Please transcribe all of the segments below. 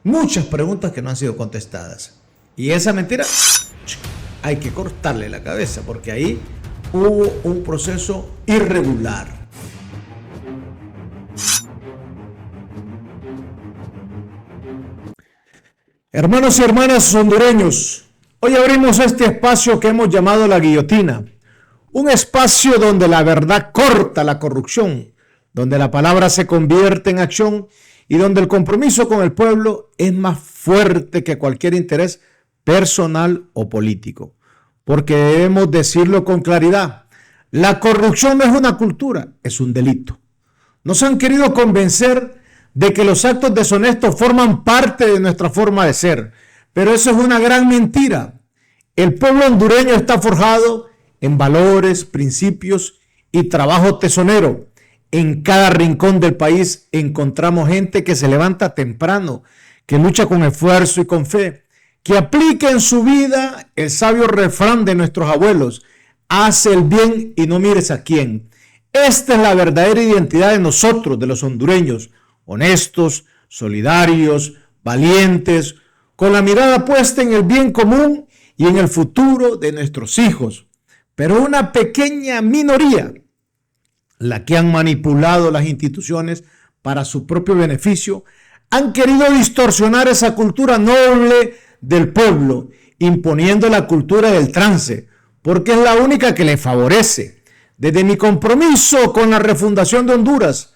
muchas preguntas que no han sido contestadas. Y esa mentira hay que cortarle la cabeza, porque ahí hubo un proceso irregular. Hermanos y hermanas hondureños, hoy abrimos este espacio que hemos llamado La Guillotina, un espacio donde la verdad corta la corrupción, donde la palabra se convierte en acción y donde el compromiso con el pueblo es más fuerte que cualquier interés personal o político. Porque debemos decirlo con claridad, la corrupción no es una cultura, es un delito. Nos han querido convencer de que los actos deshonestos forman parte de nuestra forma de ser, pero eso es una gran mentira. El pueblo hondureño está forjado en valores, principios y trabajo tesonero. En cada rincón del país encontramos gente que se levanta temprano, que lucha con esfuerzo y con fe, que aplica en su vida el sabio refrán de nuestros abuelos: haz el bien y no mires a quién. Esta es la verdadera identidad de nosotros, de los hondureños, honestos, solidarios, valientes, con la mirada puesta en el bien común y en el futuro de nuestros hijos. Pero una pequeña minoría, la que han manipulado las instituciones para su propio beneficio, han querido distorsionar esa cultura noble del pueblo, imponiendo la cultura del trance, porque es la única que le favorece. Desde mi compromiso con la refundación de Honduras,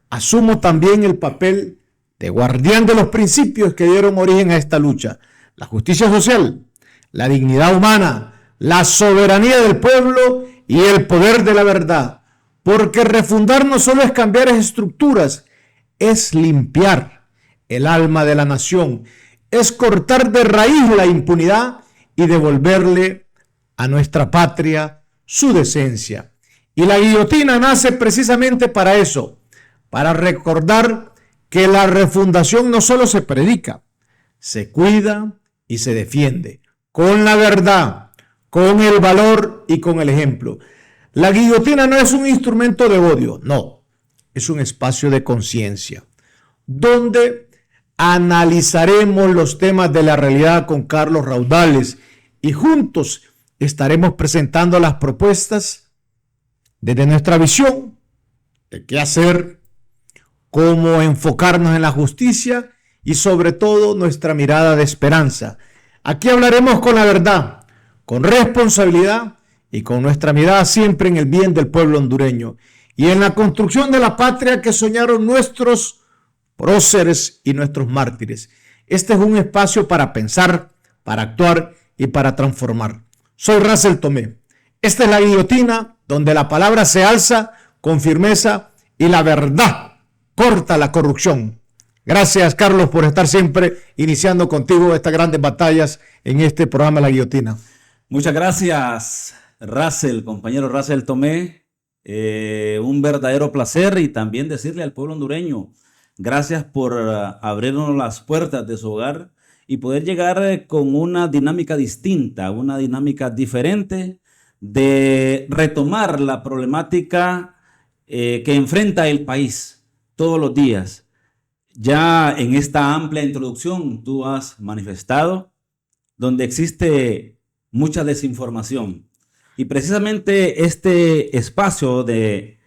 asumo también el papel de guardián de los principios que dieron origen a esta lucha: la justicia social, la dignidad humana, la soberanía del pueblo y el poder de la verdad. Porque refundar no solo es cambiar estructuras, es limpiar el alma de la nación, es cortar de raíz la impunidad y devolverle a nuestra patria su decencia. Y la guillotina nace precisamente para eso, para recordar que la refundación no solo se predica, se cuida y se defiende con la verdad, con el valor y con el ejemplo. La guillotina no es un instrumento de odio, no, es un espacio de conciencia, donde analizaremos los temas de la realidad con Carlos Raudales y juntos estaremos presentando las propuestas desde nuestra visión de qué hacer, cómo enfocarnos en la justicia y sobre todo nuestra mirada de esperanza. Aquí hablaremos con la verdad, con responsabilidad y con nuestra mirada siempre en el bien del pueblo hondureño y en la construcción de la patria que soñaron nuestros próceres y nuestros mártires. Este es un espacio para pensar, para actuar y para transformar. Soy Russell Tomé. Esta es La Guillotina, donde la palabra se alza con firmeza y la verdad corta la corrupción. Gracias, Carlos, por estar siempre iniciando contigo estas grandes batallas en este programa La Guillotina. Muchas gracias, Russell, compañero Russell Tomé. Un verdadero placer, y también decirle al pueblo hondureño, gracias por abrirnos las puertas de su hogar y poder llegar con una dinámica distinta, una dinámica diferente de retomar la problemática que enfrenta el país todos los días. Ya en esta amplia introducción tú has manifestado donde existe mucha desinformación. Y precisamente este espacio de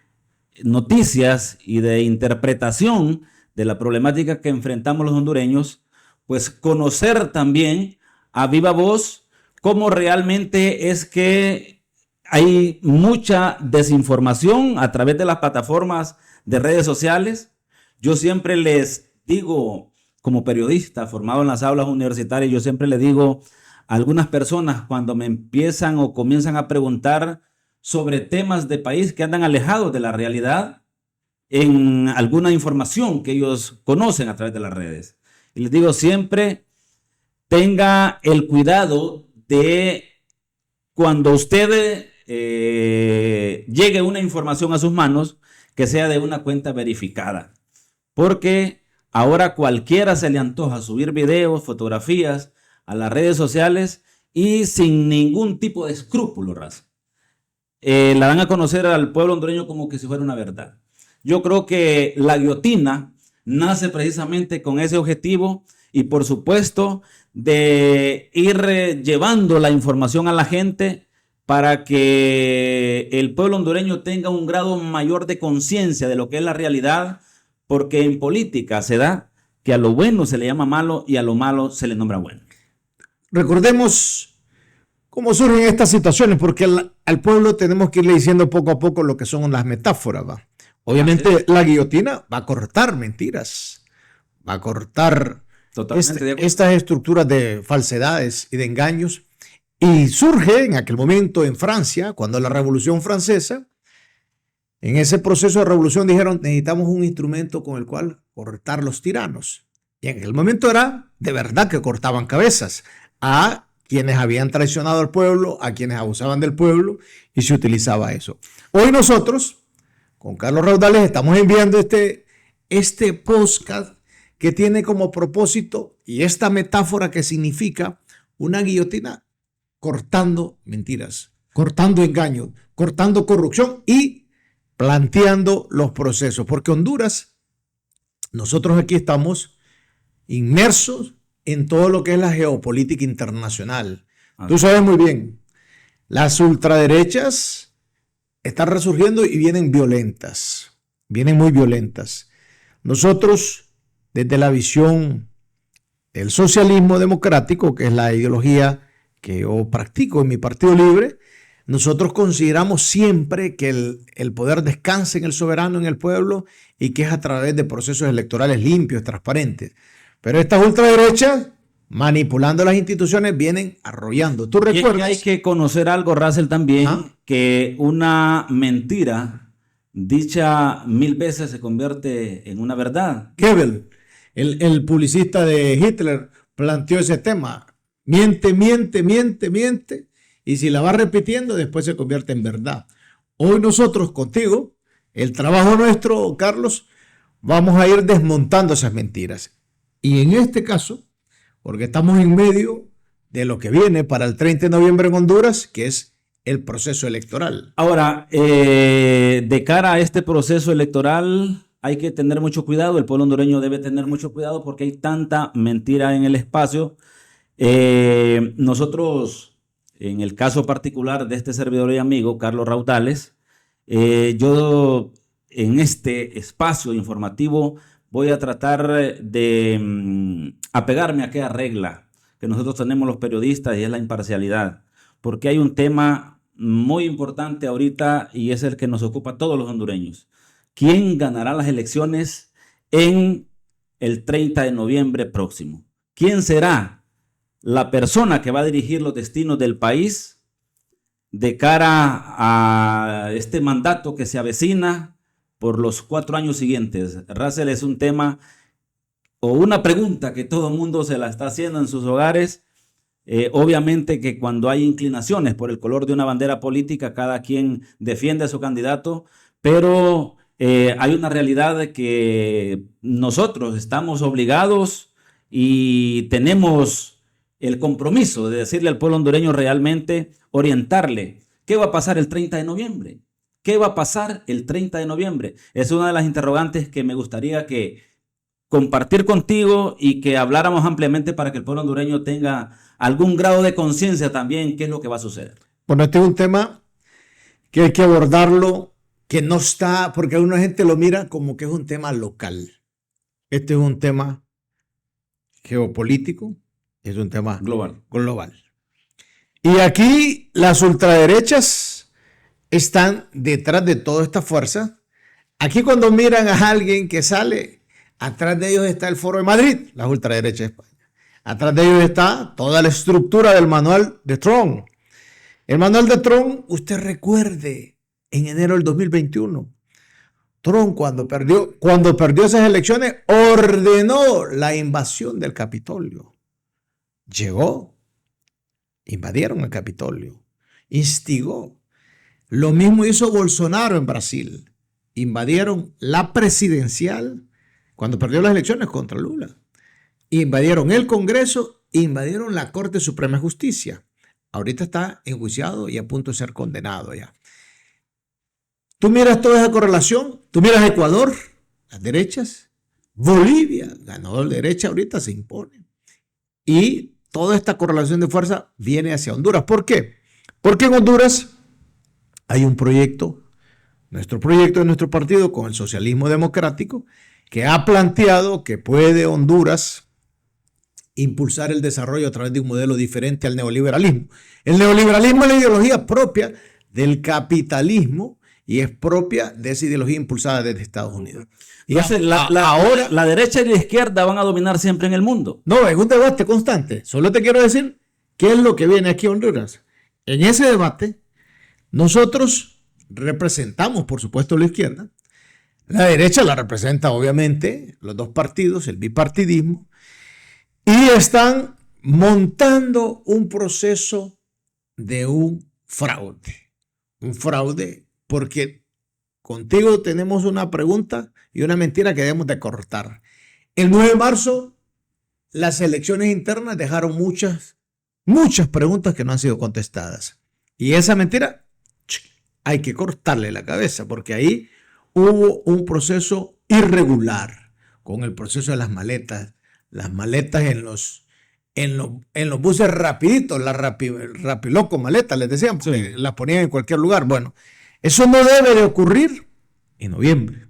noticias y de interpretación de la problemática que enfrentamos los hondureños, pues conocer también a viva voz cómo realmente es que hay mucha desinformación a través de las plataformas de redes sociales. Yo siempre les digo, como periodista formado en las aulas universitarias, yo siempre le digo a algunas personas cuando me empiezan o comienzan a preguntar sobre temas de país que andan alejados de la realidad en alguna información que ellos conocen a través de las redes. Y les digo siempre, tenga el cuidado de cuando usted llegue una información a sus manos, que sea de una cuenta verificada. Porque ahora cualquiera se le antoja subir videos, fotografías a las redes sociales y sin ningún tipo de escrúpulo, raza. La dan a conocer al pueblo hondureño como que si fuera una verdad. Yo creo que la guillotina nace precisamente con ese objetivo y por supuesto de ir llevando la información a la gente para que el pueblo hondureño tenga un grado mayor de conciencia de lo que es la realidad, porque en política se da que a lo bueno se le llama malo y a lo malo se le nombra bueno. Recordemos cómo surgen estas situaciones, porque al pueblo tenemos que irle diciendo poco a poco lo que son las metáforas, ¿va? Obviamente la guillotina va a cortar mentiras, va a cortar estas estructuras de falsedades y de engaños. Y surge en aquel momento en Francia, cuando la Revolución Francesa, en ese proceso de revolución dijeron, necesitamos un instrumento con el cual cortar los tiranos. Y en aquel momento era de verdad que cortaban cabezas a quienes habían traicionado al pueblo, a quienes abusaban del pueblo, y se utilizaba eso. Hoy nosotros, con Carlos Raudales, estamos enviando este podcast que tiene como propósito y esta metáfora que significa una guillotina cortando mentiras, cortando engaños, cortando corrupción y planteando los procesos. Porque Honduras, nosotros aquí estamos inmersos en todo lo que es la geopolítica internacional. Tú sabes muy bien, las ultraderechas están resurgiendo y vienen violentas, vienen muy violentas. Nosotros, desde la visión del socialismo democrático, que es la ideología que yo practico en mi Partido Libre, nosotros consideramos siempre que el poder descanse en el soberano, en el pueblo, y que es a través de procesos electorales limpios, transparentes. Pero estas ultraderechas, manipulando las instituciones, vienen arrollando. ¿Tú recuerdas? Y hay que conocer algo, Russell, también, que una mentira dicha 1000 veces se convierte en una verdad. Goebbels, el publicista de Hitler, planteó ese tema. Miente, miente, miente, miente, y si la va repitiendo, después se convierte en verdad. Hoy nosotros contigo, el trabajo nuestro, Carlos, vamos a ir desmontando esas mentiras. Y en este caso, porque estamos en medio de lo que viene para el 30 de noviembre en Honduras, que es el proceso electoral. Ahora, de cara a este proceso electoral, hay que tener mucho cuidado. El pueblo hondureño debe tener mucho cuidado porque hay tanta mentira en el espacio. Nosotros, en el caso particular de este servidor y amigo, Carlos Raudales, yo en este espacio informativo voy a tratar de apegarme a aquella regla que nosotros tenemos los periodistas y es la imparcialidad, porque hay un tema muy importante ahorita y es el que nos ocupa a todos los hondureños. ¿Quién ganará las elecciones en el 30 de noviembre próximo? ¿Quién será la persona que va a dirigir los destinos del país de cara a este mandato que se avecina por los 4 años siguientes? Russell, es un tema o una pregunta que todo el mundo se la está haciendo en sus hogares. Obviamente que cuando hay inclinaciones por el color de una bandera política, cada quien defiende a su candidato, pero hay una realidad de que nosotros estamos obligados y tenemos el compromiso de decirle al pueblo hondureño realmente, orientarle. ¿Qué va a pasar el 30 de noviembre? ¿Qué va a pasar el 30 de noviembre? Es una de las interrogantes que me gustaría que compartir contigo y que habláramos ampliamente para que el pueblo hondureño tenga algún grado de conciencia también qué es lo que va a suceder. Bueno, este es un tema que hay que abordarlo, que no está, porque alguna gente lo mira como que es un tema local. Este es un tema geopolítico. Es un tema global. Y aquí las ultraderechas están detrás de toda esta fuerza. Aquí cuando miran a alguien que sale, atrás de ellos está el Foro de Madrid, las ultraderechas de España. Atrás de ellos está toda la estructura del manual de Trump. El manual de Trump, usted recuerde, en enero del 2021, Trump cuando perdió esas elecciones, ordenó la invasión del Capitolio. Llegó, invadieron el Capitolio, instigó. Lo mismo hizo Bolsonaro en Brasil. Invadieron la presidencial cuando perdió las elecciones contra Lula. Invadieron el Congreso, invadieron la Corte Suprema de Justicia. Ahorita está enjuiciado y a punto de ser condenado ya. Tú miras toda esa correlación, tú miras Ecuador, las derechas, Bolivia, ganó la derecha, ahorita se impone. Y toda esta correlación de fuerza viene hacia Honduras. ¿Por qué? Porque en Honduras hay un proyecto, nuestro proyecto de nuestro partido con el socialismo democrático, que ha planteado que puede Honduras impulsar el desarrollo a través de un modelo diferente al neoliberalismo. El neoliberalismo es la ideología propia del capitalismo y es propia de esa ideología impulsada desde Estados Unidos. Y Entonces, ahora la derecha y la izquierda van a dominar siempre en el mundo. No, es un debate constante. Solo te quiero decir qué es lo que viene aquí a Honduras. En ese debate, nosotros representamos, por supuesto, la izquierda. La derecha la representa, obviamente, los dos partidos, el bipartidismo. Y están montando un proceso de un fraude. Un fraude porque contigo tenemos una pregunta y una mentira que debemos de cortar. El 9 de marzo, las elecciones internas dejaron muchas preguntas que no han sido contestadas. Y esa mentira hay que cortarle la cabeza porque ahí hubo un proceso irregular con el proceso de las maletas en los buses rapiditos, las rapiloco maletas, les decían, sí. Las ponían en cualquier lugar. Bueno, eso no debe de ocurrir en noviembre.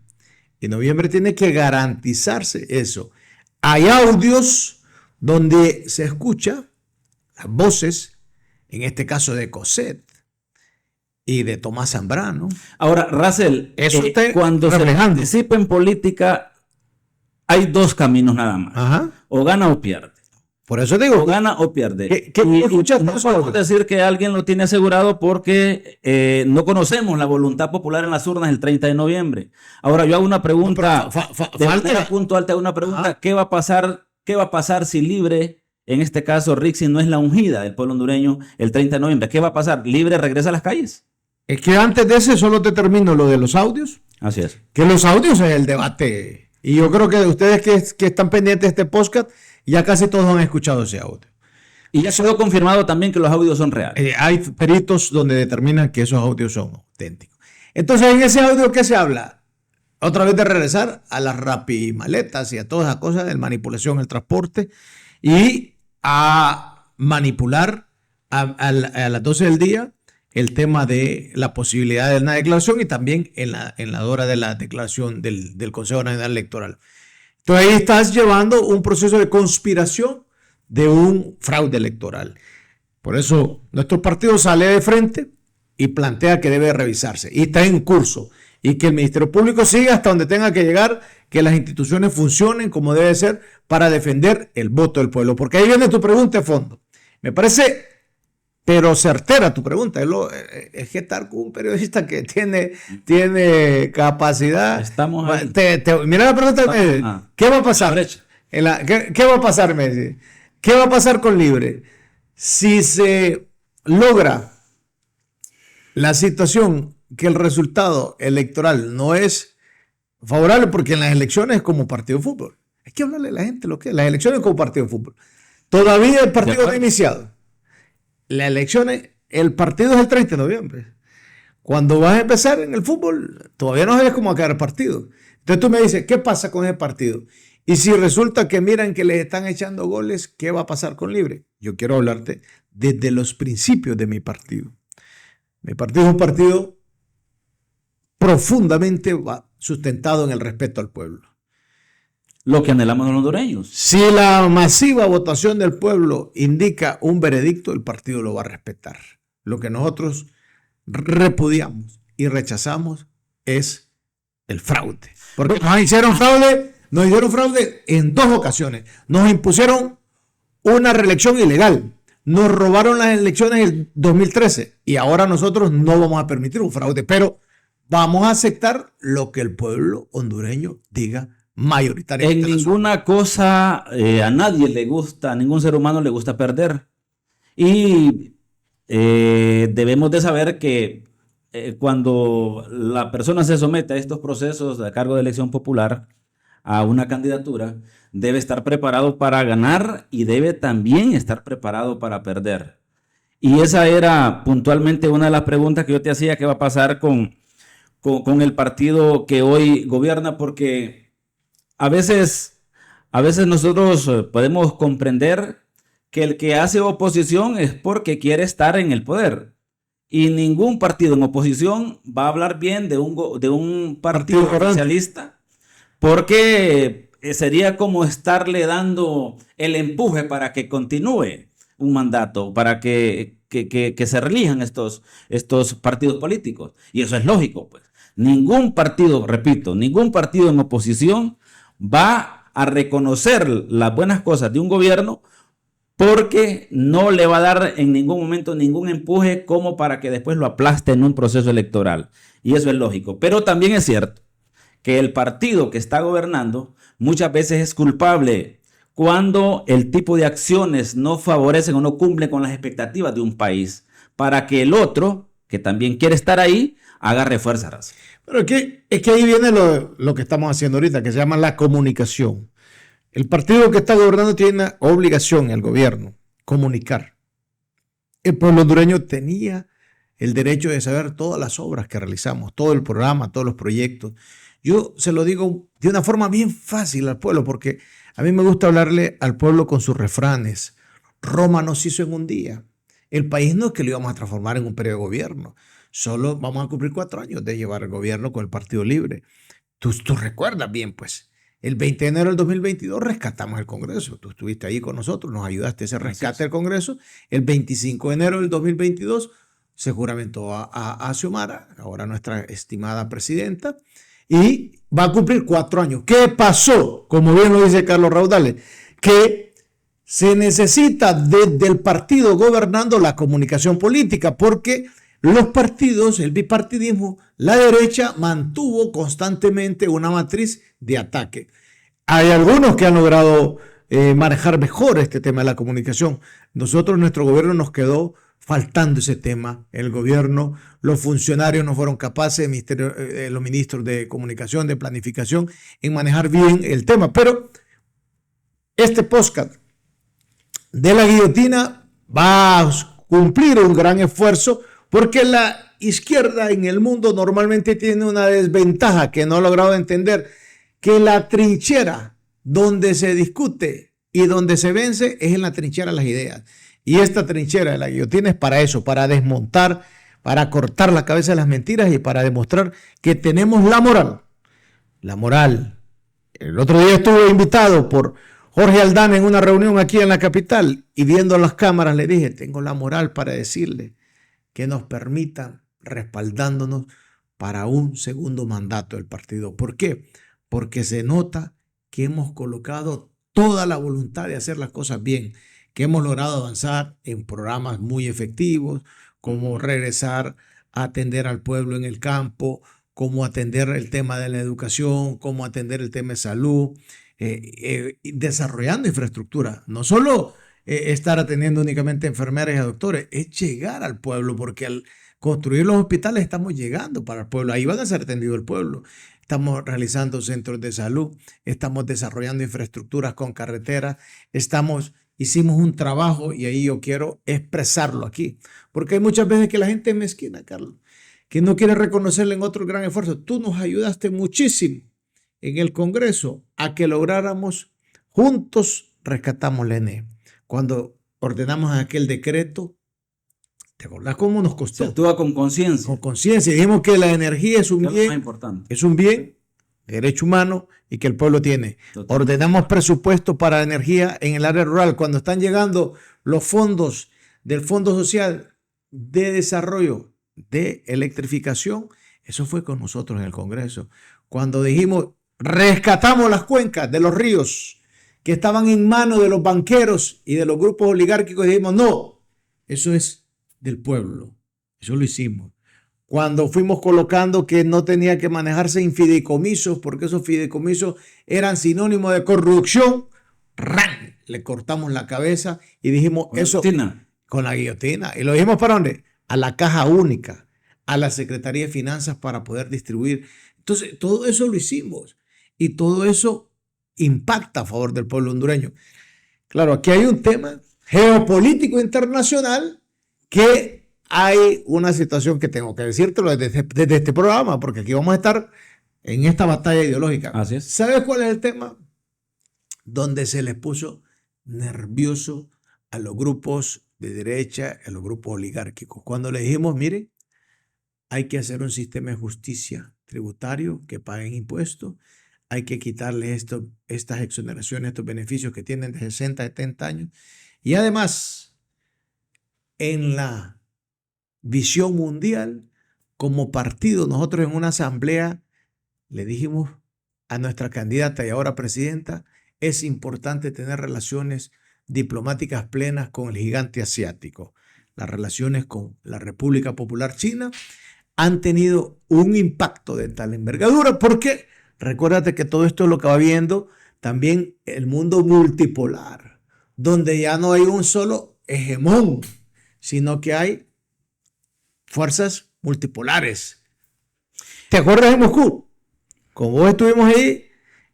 En noviembre tiene que garantizarse eso. Hay audios donde se escucha las voces, en este caso de Cosette y de Tomás Zambrano. Ahora, Russell, cuando se participa en política, hay dos caminos nada más. Ajá. O gana o pierde. Por eso digo. O gana o pierde. ¿Qué escuchas? No podemos decir que alguien lo tiene asegurado porque no conocemos la voluntad popular en las urnas el 30 de noviembre. Ahora yo hago una pregunta. Falta puntual, te hago una pregunta. ¿Qué va a pasar si Libre, en este caso Rixi, no es la ungida del pueblo hondureño el 30 de noviembre? ¿Qué va a pasar? ¿Libre regresa a las calles? Es que antes de ese solo te termino lo de los audios. Así es. Que los audios es el debate. Y yo creo que ustedes que están pendientes de este podcast, ya casi todos han escuchado ese audio. Y ya quedó confirmado también que los audios son reales. Hay peritos donde determinan que esos audios son auténticos. Entonces, en ese audio, ¿qué se habla? Otra vez de regresar a las rapimaletas y a todas esas cosas de manipulación del transporte y a manipular a las 12 del día el tema de la posibilidad de una declaración y también en la hora de la declaración del Consejo Nacional Electoral. Entonces ahí estás llevando un proceso de conspiración de un fraude electoral. Por eso nuestro partido sale de frente y plantea que debe revisarse y está en curso y que el Ministerio Público siga hasta donde tenga que llegar, que las instituciones funcionen como debe ser para defender el voto del pueblo. Porque ahí viene tu pregunta de fondo. Me parece, pero certera tu pregunta. Es que estar con un periodista que tiene capacidad. Estamos ahí. Mira la pregunta. ¿Qué va a pasar? ¿Qué va a pasar, Messi? ¿Qué va a pasar con Libre? Si se logra la situación que el resultado electoral no es favorable, porque en las elecciones es como partido de fútbol. Hay que hablarle a la gente lo que es. Las elecciones como partido de fútbol. Todavía el partido no ha iniciado. Las elecciones, el partido es el 30 de noviembre. Cuando vas a empezar en el fútbol, todavía no sabes cómo va a quedar el partido. Entonces tú me dices, ¿qué pasa con ese partido? Y si resulta que miran que les están echando goles, ¿qué va a pasar con Libre? Yo quiero hablarte desde los principios de mi partido. Mi partido es un partido profundamente sustentado en el respeto al pueblo. Lo que anhelamos los hondureños. Si la masiva votación del pueblo indica un veredicto, el partido lo va a respetar. Lo que nosotros repudiamos y rechazamos es el fraude. Porque nos hicieron fraude en dos ocasiones. Nos impusieron una reelección ilegal. Nos robaron las elecciones en 2013 y ahora nosotros no vamos a permitir un fraude, pero vamos a aceptar lo que el pueblo hondureño diga mayoritariamente. En ninguna cosa a nadie le gusta, a ningún ser humano le gusta perder. Y debemos de saber que cuando la persona se somete a estos procesos de cargo de elección popular, a una candidatura, debe estar preparado para ganar y debe también estar preparado para perder. Y esa era puntualmente una de las preguntas que yo te hacía, ¿qué va a pasar con el partido que hoy gobierna? Porque a veces, a veces nosotros podemos comprender que el que hace oposición es porque quiere estar en el poder. Y ningún partido en oposición va a hablar bien de un partido oficialista, porque sería como estarle dando el empuje para que continúe un mandato, para que se reelijan estos partidos políticos. Y eso es lógico, pues. Ningún partido, repito, ningún partido en oposición va a reconocer las buenas cosas de un gobierno, porque no le va a dar en ningún momento ningún empuje como para que después lo aplaste en un proceso electoral. Y eso es lógico. Pero también es cierto que el partido que está gobernando muchas veces es culpable cuando el tipo de acciones no favorecen o no cumplen con las expectativas de un país, para que el otro, que también quiere estar ahí, agarre fuerzas. Pero es que ahí viene lo que estamos haciendo ahorita, que se llama la comunicación. El partido que está gobernando tiene una obligación, el gobierno, comunicar. El pueblo hondureño tenía el derecho de saber todas las obras que realizamos, todo el programa, todos los proyectos. Yo se lo digo de una forma bien fácil al pueblo, porque a mí me gusta hablarle al pueblo con sus refranes. Roma no se hizo en un día. El país no es que lo íbamos a transformar en un periodo de gobierno. Solo vamos a cumplir 4 años de llevar el gobierno con el Partido Libre. Tú recuerdas bien, pues. El 20 de enero del 2022 rescatamos el Congreso. Tú estuviste ahí con nosotros, nos ayudaste a ese rescate del Congreso. El 25 de enero del 2022 se juramentó a Xiomara, ahora nuestra estimada presidenta, y va a cumplir 4 años. ¿Qué pasó? Como bien lo dice Carlos Raudales, que se necesita desde el partido gobernando la comunicación política, porque los partidos, el bipartidismo, la derecha mantuvo constantemente una matriz de ataque. Hay algunos que han logrado manejar mejor este tema de la comunicación. Nosotros, nuestro gobierno nos quedó faltando ese tema. El gobierno, los funcionarios no fueron capaces, los ministros de comunicación, de planificación, en manejar bien el tema. Pero este podcast de la guillotina va a cumplir un gran esfuerzo, porque la izquierda en el mundo normalmente tiene una desventaja que no ha logrado entender, que la trinchera donde se discute y donde se vence es en la trinchera de las ideas. Y esta trinchera de la guillotina es para eso, para desmontar, para cortar la cabeza de las mentiras y para demostrar que tenemos la moral. La moral. El otro día estuve invitado por Jorge Aldana en una reunión aquí en la capital, y viendo las cámaras le dije, tengo la moral para decirle que nos permitan respaldándonos para un segundo mandato del partido. ¿Por qué? Porque se nota que hemos colocado toda la voluntad de hacer las cosas bien, que hemos logrado avanzar en programas muy efectivos, como regresar a atender al pueblo en el campo, como atender el tema de la educación, como atender el tema de salud, desarrollando infraestructura. No solo estar atendiendo únicamente a enfermeras y a doctores, es llegar al pueblo, porque al construir los hospitales estamos llegando para el pueblo. Ahí van a ser atendido el pueblo. Estamos realizando centros de salud, estamos desarrollando infraestructuras con carreteras, hicimos un trabajo, y ahí yo quiero expresarlo aquí, porque hay muchas veces que la gente es mezquina, Carlos, que no quiere reconocerle en otro gran esfuerzo. Tú nos ayudaste muchísimo en el Congreso a que lográramos, juntos rescatamos la ENE. Cuando ordenamos aquel decreto, ¿te acordás cómo nos costó? Se actúa con conciencia. Con conciencia. Dijimos que la energía es un bien, más importante. Es un bien, derecho humano, y que el pueblo tiene. Total. Ordenamos presupuesto para energía en el área rural. Cuando están llegando los fondos del Fondo Social de Desarrollo de Electrificación, eso fue con nosotros en el Congreso. Cuando dijimos, rescatamos las cuencas de los ríos que estaban en manos de los banqueros y de los grupos oligárquicos, dijimos, no, eso es del pueblo. Eso lo hicimos. Cuando fuimos colocando que no tenía que manejarse en fideicomisos, porque esos fideicomisos eran sinónimo de corrupción, ¡ran! Le cortamos la cabeza y dijimos eso con la guillotina. ¿Y lo dijimos para dónde? A la Caja Única, a la Secretaría de Finanzas, para poder distribuir. Entonces, todo eso lo hicimos, y todo eso impacta a favor del pueblo hondureño. Claro, aquí hay un tema geopolítico internacional, que hay una situación que tengo que decírtelo desde este programa, porque aquí vamos a estar en esta batalla ideológica. Así es. ¿Sabes cuál es el tema? Donde se les puso nervioso a los grupos de derecha, a los grupos oligárquicos. Cuando le dijimos, mire, hay que hacer un sistema de justicia tributario que paguen impuestos, hay que quitarle estas exoneraciones, estos beneficios que tienen de 60 a 70 años. Y además, en la visión mundial, como partido, nosotros en una asamblea le dijimos a nuestra candidata y ahora presidenta, es importante tener relaciones diplomáticas plenas con el gigante asiático. Las relaciones con la República Popular China han tenido un impacto de tal envergadura porque recuérdate que todo esto es lo que va viendo también el mundo multipolar, donde ya no hay un solo hegemón, sino que hay fuerzas multipolares. ¿Te acuerdas de Moscú? Como vos estuvimos ahí,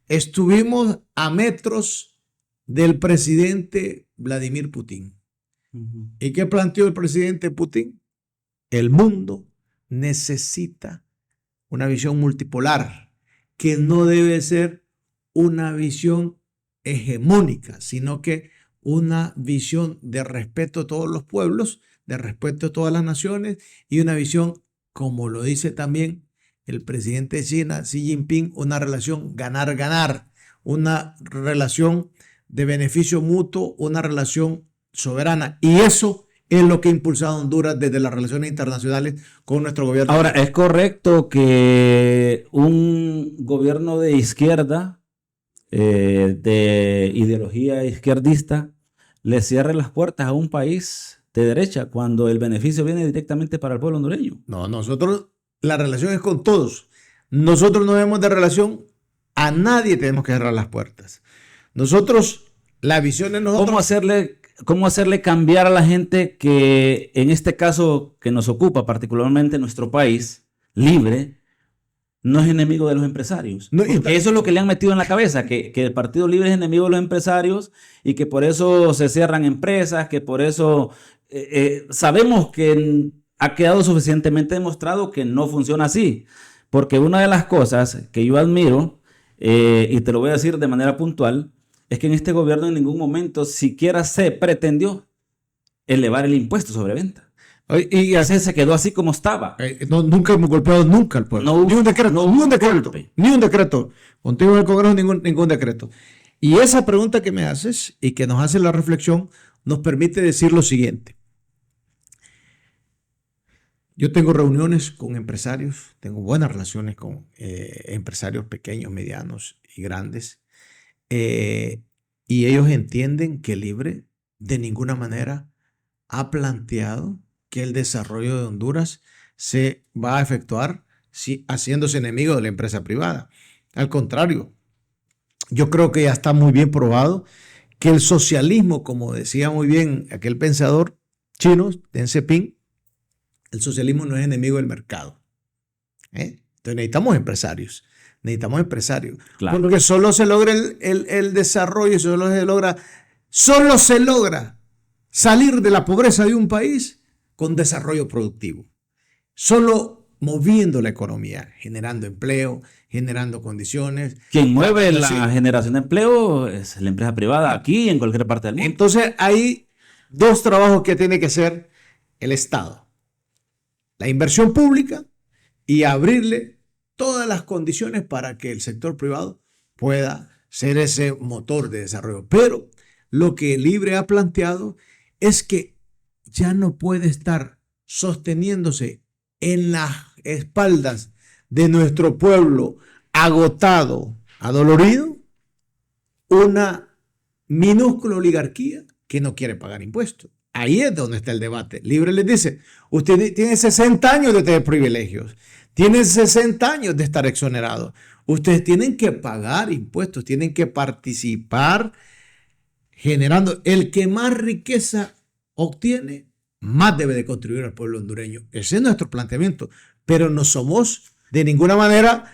estuvimos a metros del presidente Vladimir Putin. ¿Y qué planteó el presidente Putin? El mundo necesita una visión multipolar, que no debe ser una visión hegemónica, sino que una visión de respeto a todos los pueblos, de respeto a todas las naciones y una visión, como lo dice también el presidente de China, Xi Jinping, una relación ganar-ganar, una relación de beneficio mutuo, una relación soberana. Y eso es lo que ha impulsado Honduras desde las relaciones internacionales con nuestro gobierno. Ahora, ¿es correcto que un gobierno de izquierda, de ideología izquierdista, le cierre las puertas a un país de derecha cuando el beneficio viene directamente para el pueblo hondureño? No, nosotros, la relación es con todos. Nosotros no vemos de relación a nadie, tenemos que cerrar las puertas. Nosotros, la visión es nosotros. ¿Cómo hacerle cambiar a la gente que, en este caso que nos ocupa, particularmente nuestro país, libre, no es enemigo de los empresarios? No, porque eso es lo que le han metido en la cabeza, que el Partido Libre es enemigo de los empresarios y que por eso se cierran empresas, que por eso sabemos que ha quedado suficientemente demostrado que no funciona así. Porque una de las cosas que yo admiro, y te lo voy a decir de manera puntual, es que en este gobierno en ningún momento siquiera se pretendió elevar el impuesto sobre venta. Y así se quedó así como estaba. Nunca hemos golpeado nunca al pueblo. No, ni un decreto, ni un decreto. Ni un decreto. Contigo en el Congreso ningún decreto. Y esa pregunta que me haces y que nos hace la reflexión nos permite decir lo siguiente. Yo tengo reuniones con empresarios, tengo buenas relaciones con empresarios pequeños, medianos y grandes. Y ellos entienden que Libre de ninguna manera ha planteado que el desarrollo de Honduras se va a efectuar haciéndose enemigo de la empresa privada. Al contrario, yo creo que ya está muy bien probado que el socialismo, como decía muy bien aquel pensador chino, Deng Xiaoping, el socialismo no es enemigo del mercado. Entonces necesitamos empresarios. Claro. Porque solo se logra el desarrollo, solo se logra salir de la pobreza de un país con desarrollo productivo. Solo moviendo la economía, generando empleo, generando condiciones. Quien mueve la generación de empleo es la empresa privada aquí y en cualquier parte del mundo. Entonces hay dos trabajos que tiene que hacer el Estado. La inversión pública y abrirle todas las condiciones para que el sector privado pueda ser ese motor de desarrollo. Pero lo que Libre ha planteado es que ya no puede estar sosteniéndose en las espaldas de nuestro pueblo agotado, adolorido, una minúscula oligarquía que no quiere pagar impuestos. Ahí es donde está el debate. Libre les dice, usted tiene 60 años de tener privilegios, tienen 60 años de estar exonerados. Ustedes tienen que pagar impuestos, tienen que participar generando. El que más riqueza obtiene, más debe de contribuir al pueblo hondureño. Ese es nuestro planteamiento. Pero no somos de ninguna manera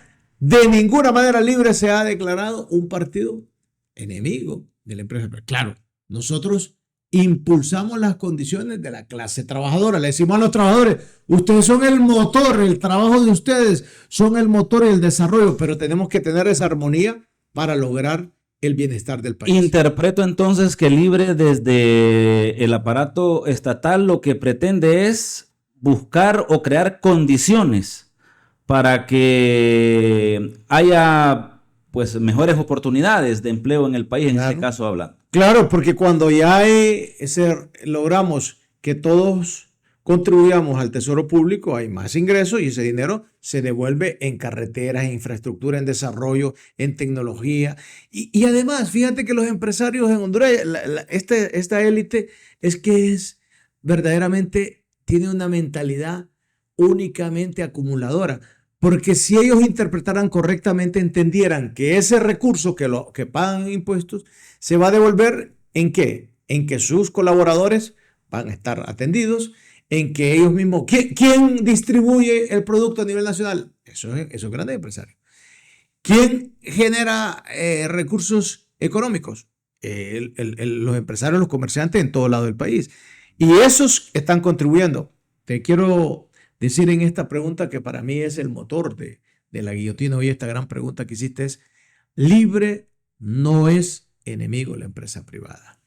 Libre se ha declarado un partido enemigo de la empresa. Pero claro, nosotros impulsamos las condiciones de la clase trabajadora. Le decimos a los trabajadores, ustedes son el motor, el trabajo de ustedes son el motor y el desarrollo, pero tenemos que tener esa armonía para lograr el bienestar del país. Interpreto entonces que Libre desde el aparato estatal lo que pretende es buscar o crear condiciones para que haya pues mejores oportunidades de empleo en el país, en este caso hablando. Claro, porque cuando ya logramos que todos contribuyamos al tesoro público, hay más ingresos y ese dinero se devuelve en carreteras, en infraestructura, en desarrollo, en tecnología. Y además, fíjate que los empresarios en Honduras, esta élite es verdaderamente, tiene una mentalidad únicamente acumuladora. Porque si ellos interpretaran correctamente, entendieran que ese recurso que pagan impuestos se va a devolver ¿en qué? En que sus colaboradores van a estar atendidos, en que ellos mismos, ¿quién distribuye el producto a nivel nacional? Esos grandes empresarios. ¿Quién genera recursos económicos? Los empresarios, los comerciantes en todo lado del país. Y esos están contribuyendo. Te quiero decir en esta pregunta que para mí es el motor de la guillotina. Hoy esta gran pregunta que hiciste es, Libre no es enemigo de la empresa privada.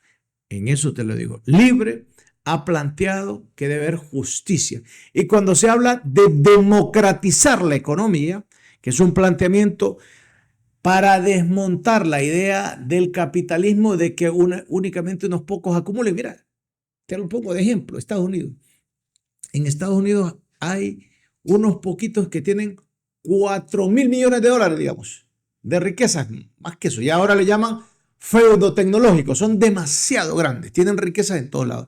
En eso te lo digo. Libre ha planteado que debe haber justicia. Y cuando se habla de democratizar la economía, que es un planteamiento para desmontar la idea del capitalismo de que únicamente unos pocos acumulen. Mira, te lo pongo de ejemplo, Estados Unidos. En Estados Unidos hay unos poquitos que tienen 4.000 millones de dólares, digamos, de riquezas, más que eso. Y ahora le llaman feudo tecnológico. Son demasiado grandes, tienen riquezas en todos lados.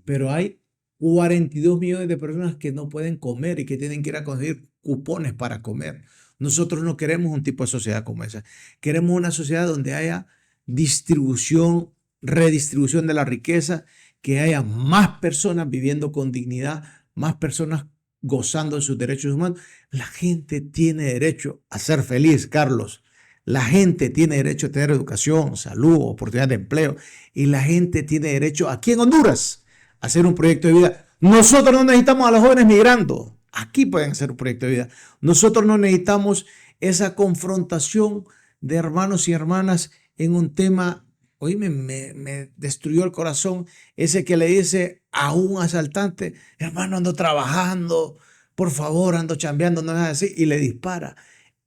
Pero hay 42 millones de personas que no pueden comer y que tienen que ir a conseguir cupones para comer. Nosotros no queremos un tipo de sociedad como esa. Queremos una sociedad donde haya distribución, redistribución de la riqueza, que haya más personas viviendo con dignidad, más personas gozando de sus derechos humanos. La gente tiene derecho a ser feliz, Carlos. La gente tiene derecho a tener educación, salud, oportunidad de empleo. Y la gente tiene derecho, aquí en Honduras, a hacer un proyecto de vida. Nosotros no necesitamos a los jóvenes migrando. Aquí pueden hacer un proyecto de vida. Nosotros no necesitamos esa confrontación de hermanos y hermanas en un tema. Hoy me destruyó el corazón ese que le dice a un asaltante, hermano, ando trabajando, por favor, ando chambeando, no es así, y le dispara.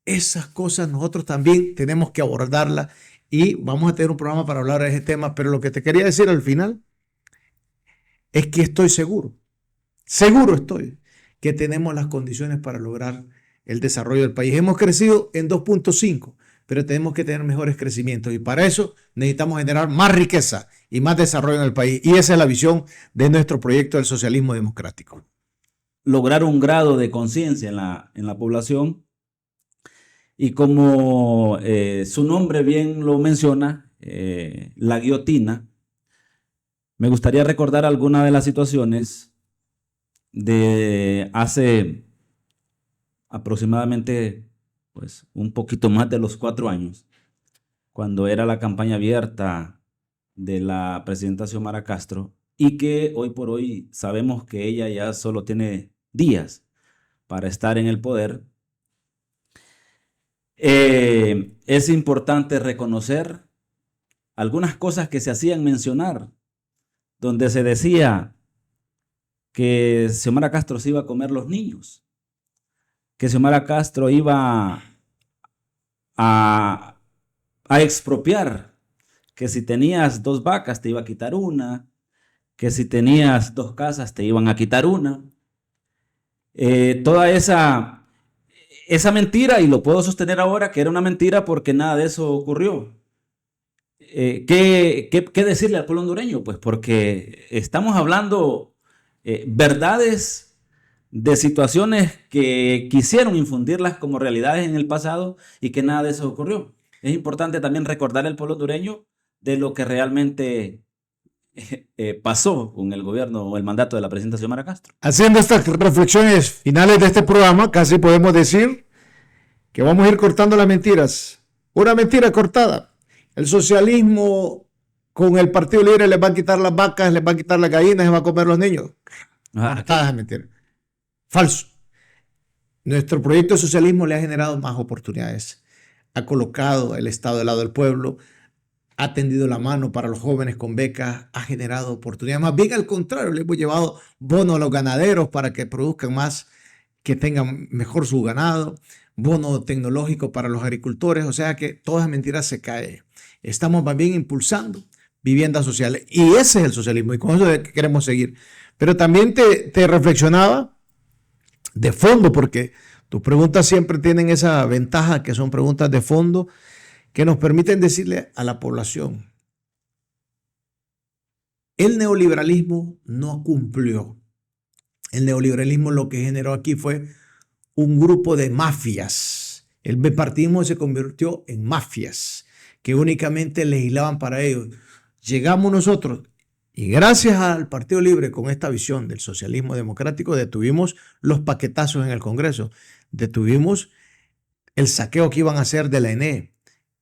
Esas cosas nosotros también tenemos que abordarlas y vamos a tener un programa para hablar de ese tema, pero lo que te quería decir al final es que estoy seguro estoy, que tenemos las condiciones para lograr el desarrollo del país. Hemos crecido en 2.5, pero tenemos que tener mejores crecimientos y para eso necesitamos generar más riqueza y más desarrollo en el país. Y esa es la visión de nuestro proyecto del socialismo democrático. Lograr un grado de conciencia en la población y como su nombre bien lo menciona, la guillotina. Me gustaría recordar algunas de las situaciones de hace aproximadamente pues, un poquito más de los 4 años, cuando era la campaña abierta de la presidenta Xiomara Castro y que hoy por hoy sabemos que ella ya solo tiene días para estar en el poder. Es importante reconocer algunas cosas que se hacían mencionar, donde se decía que Xiomara Castro se iba a comer los niños, que Xiomara Castro iba a expropiar, que si tenías 2 vacas te iba a quitar una, que si tenías 2 casas te iban a quitar una. Toda esa mentira, y lo puedo sostener ahora que era una mentira porque nada de eso ocurrió. ¿Qué decirle al pueblo hondureño? Pues porque estamos hablando verdades de situaciones que quisieron infundirlas como realidades en el pasado y que nada de eso ocurrió. Es importante también recordarle al pueblo hondureño de lo que realmente pasó con el gobierno o el mandato de la presidenta Xiomara Castro. Haciendo estas reflexiones finales de este programa, casi podemos decir que vamos a ir cortando las mentiras. Una mentira cortada. El socialismo con el Partido Libre les va a quitar las vacas, les va a quitar las gallinas, se va a comer los niños. Patadas de mentira. Falso. Nuestro proyecto de socialismo le ha generado más oportunidades. Ha colocado el Estado del lado del pueblo, ha tendido la mano para los jóvenes con becas, ha generado oportunidades. Más bien al contrario, le hemos llevado bonos a los ganaderos para que produzcan más, que tengan mejor su ganado, bono tecnológico para los agricultores, o sea que toda esa mentira se cae. Estamos más bien impulsando viviendas sociales y ese es el socialismo y con eso queremos seguir. Pero también te reflexionaba de fondo, porque tus preguntas siempre tienen esa ventaja que son preguntas de fondo que nos permiten decirle a la población, el neoliberalismo no cumplió. El neoliberalismo lo que generó aquí fue un grupo de mafias. El bipartidismo se convirtió en mafias que únicamente legislaban para ellos. Llegamos nosotros y gracias al Partido Libre con esta visión del socialismo democrático detuvimos los paquetazos en el Congreso, detuvimos el saqueo que iban a hacer de la ENE.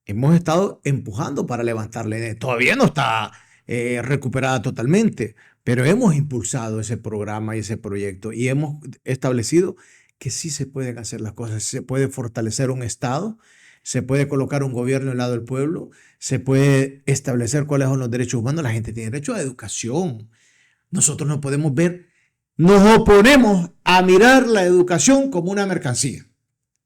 Hemos estado empujando para levantar la ENE. Todavía no está recuperada totalmente, pero hemos impulsado ese programa y ese proyecto y hemos establecido que sí se pueden hacer las cosas, se puede fortalecer un Estado, se puede colocar un gobierno al lado del pueblo, se puede establecer cuáles son los derechos humanos. La gente tiene derecho a educación. Nosotros no podemos ver, nos oponemos a mirar la educación como una mercancía.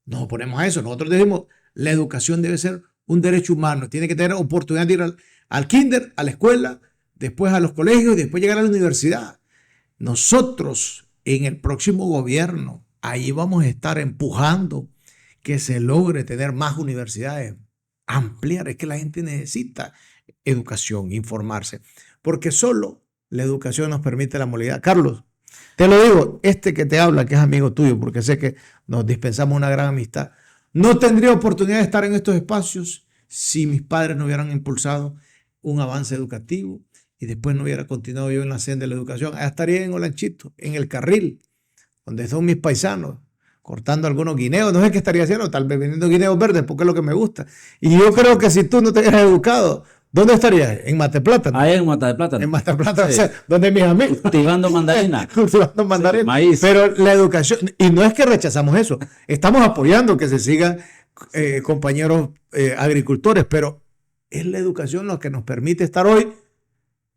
Nos oponemos a eso. Nosotros decimos, la educación debe ser un derecho humano. Tiene que tener oportunidad de ir al kinder, a la escuela, después a los colegios y después llegar a la universidad. Nosotros en el próximo gobierno, ahí vamos a estar empujando que se logre tener más universidades, ampliar. Es que la gente necesita educación, informarse, porque solo la educación nos permite la movilidad. Carlos, te lo digo, este que te habla, que es amigo tuyo, porque sé que nos dispensamos una gran amistad, no tendría oportunidad de estar en estos espacios si mis padres no hubieran impulsado un avance educativo y después no hubiera continuado yo en la senda de la educación. Allá estaría en Olanchito, en el carril, donde son mis paisanos, cortando algunos guineos, no sé qué estaría haciendo, tal vez vendiendo guineos verdes, porque es lo que me gusta. Y yo creo que si tú no te hubieras educado, ¿dónde estarías? En Mata de Plátano. Ahí en Mata de Plátano. En Mata de Plátano, Sí. o sea, donde mis amigos. Cultivando mandarina. Cultivando mandarina. Sí, maíz. Pero la educación, y no es que rechazamos eso, estamos apoyando que se sigan compañeros agricultores, pero es la educación lo que nos permite estar hoy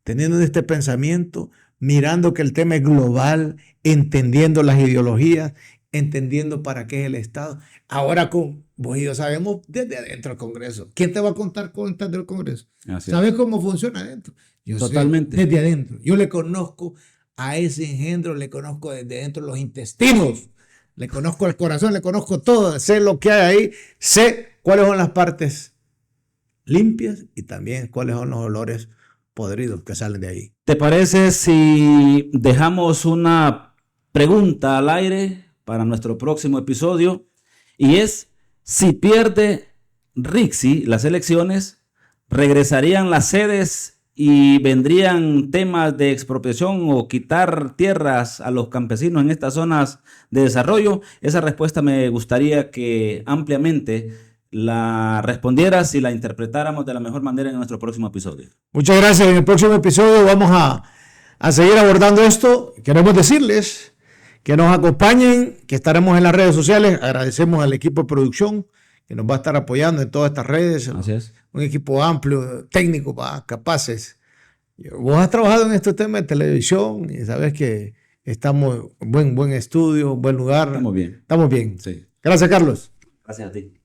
teniendo este pensamiento, mirando que el tema es global, entendiendo las ideologías, entendiendo para qué es el Estado. Ahora vos y yo sabemos desde adentro del Congreso. ¿Quién te va a contar cuentas del Congreso? ¿Sabes cómo funciona adentro? Yo Totalmente. sé desde adentro. Yo le conozco a ese engendro, le conozco desde dentro los intestinos, le conozco el corazón, le conozco todo, sé lo que hay ahí, sé cuáles son las partes limpias y también cuáles son los olores podridos que salen de ahí. ¿Te parece si dejamos una pregunta al aire para nuestro próximo episodio? Y es, si pierde Rixi las elecciones, ¿regresarían las sedes y vendrían temas de expropiación o quitar tierras a los campesinos en estas zonas de desarrollo? Esa respuesta me gustaría que ampliamente la respondieras y la interpretáramos de la mejor manera en nuestro próximo episodio. Muchas gracias. En el próximo episodio vamos a seguir abordando esto. Queremos decirles que nos acompañen, que estaremos en las redes sociales. Agradecemos al equipo de producción que nos va a estar apoyando en todas estas redes. Así es. Un equipo amplio, técnico, capaces. Vos has trabajado en estos temas de televisión y sabes que estamos en buen estudio, buen lugar. Estamos bien. Estamos bien. Sí. Gracias, Carlos. Gracias a ti.